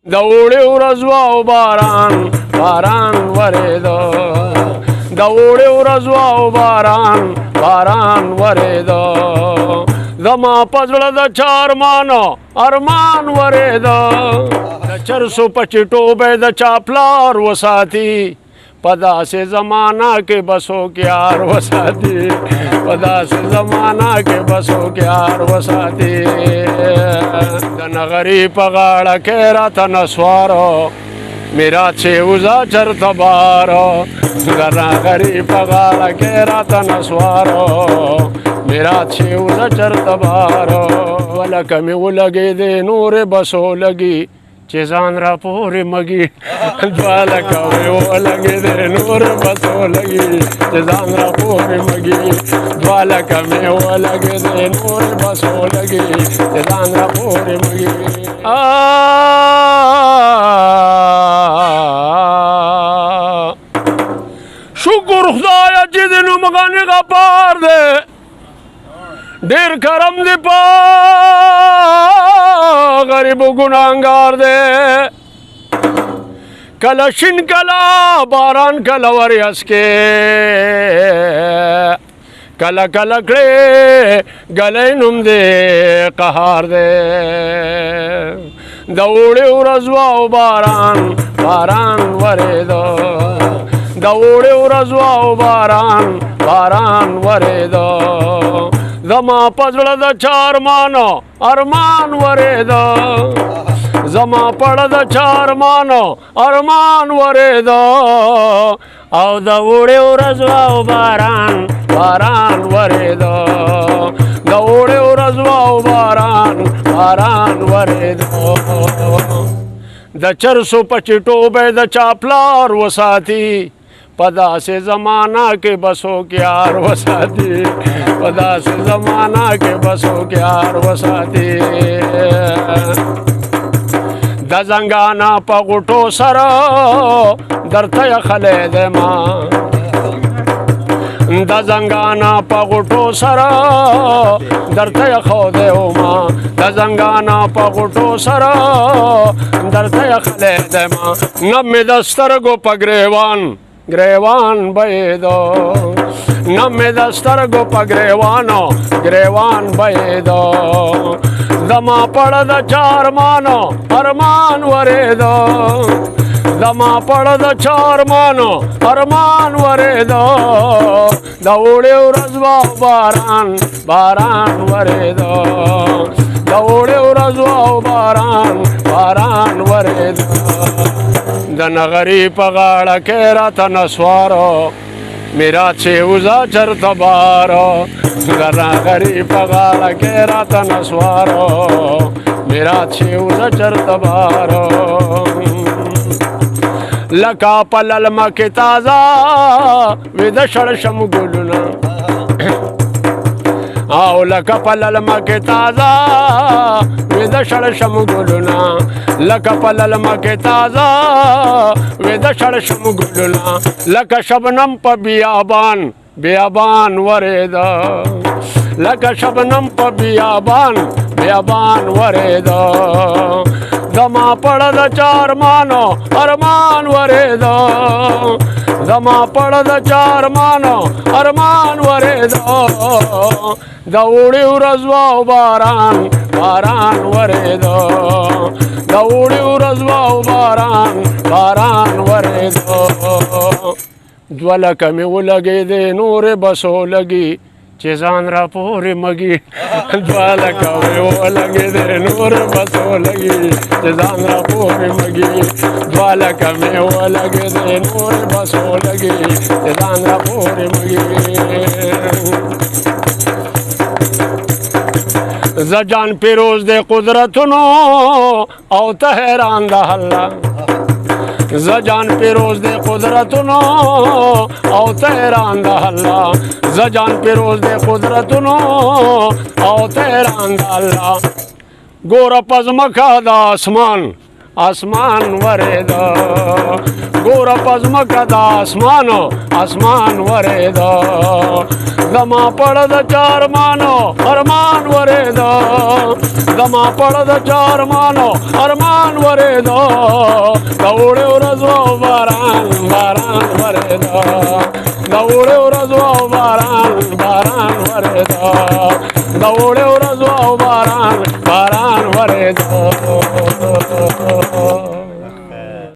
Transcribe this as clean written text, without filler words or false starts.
د اوړي ورځ وه او باران باران ورېده د اوړي ورځ وه او باران باران ورېده زما په زړه د چا ارمان ورېده د چرسو په چټو به د چا پلار وساتي په داسې زمانه کې به څوک یار وساتي په داسې زمانه کې به څوک یار وساتي د نغري په غاړه کې راته نسوارو میرات چې وزه چرته بارو د نغري په غاړه کې راته نسوارو میرات چې وزه چرته بارو ولکه مې ولګېدې نورې بسو لګي چې ځان را پورې مګي دوه لکه مې ولګېدې نورې بسو لګي چې ځان را پورې مګي دوه لکه مې ولګېدې نورې بسو لګي چې ځان را پورې مګي شکر خدایه چې د نوم غني غفار دی ډېر کرم دی په غریب ګناهګار دی کله شین کله باران کله وریځ کې کله کله کړې ګلی نوم دی قهار دی د اوړي ورځ وه او باران باران ورېده د اوړي ورځ وه او باران باران ورېده زما په زړه د چا ارمان ورېده زما په زړه د چا ارمان ورېده او د اوړي ورځ وه او باران باران ورېده د اوړي ورځ وه او باران باران ورېده د چرسو په چټو به د چا پلار وساتي په داسې زمانه کې به څوک یار وساتي په داسې زمانه کې به څوک یار وساتي د زنګانه په غوټو سره درته یخلی دی ما د زنګانه په غوټو سره درته یخودی وما د زنګانه په غوټو سره درته یخلی دی ما نه مې د سترګو په ګریوان بهېده نه مې د سترګو په ګریوان بهېده زما په زړه د چا ارمان ورېده زما په زړه د چا ارمان ورېده د اوړي ورځ وه او باران ورېده د اوړي ورځ وه او باران ورېده د نغري په غاړه کې راته نسوارو میرات چې وزه چرته بارو د نغري په غاړه کې راته نسوارو میرات چې وزه چرته بارو لکه په للمه کې تازه ویده شړشم ګلونه او لکه په للمه کې تازه ویده شړشم ګلونه لکه په للمه کې تازه ویده شړشم ګلونه لکه شبنم په بیابان ورېده لکه شبنم په بیابان ورېده زما په زړه د چا ارمان ورېده زما په زړه د چا ارمان ورېده د اوړي ورځ وه او باران ورېده د اوړي ورځ وه او باران ورېده دوه لکه مې ولګېدې نورې بسو لګي چې ځان را پورې مګي دوه لکه مې ولګېدې نورې بسو لګي چې ځان را پورې مګي دوه لکه مې ولګېدې نورې بسو لګي چې ځان را پورې مګي زه جان پیروز د قدرتونو او ته حیران د الله زه جان پیروز د قدرتونو او ته حیران د الله زه جان پیروز د قدرتونو او ته حیران د الله ګوره په ځمکه د आसमान वरेद गोर पद्म कदा आसमान वरेद दमा पड़द चार मानो अरमान वरेद दमा पड़द चार मानो अरमान वरेद दौड़े रजो बारान वरेद दौड़े रजो बारान वरेद दौड़े रजो बारान वरेद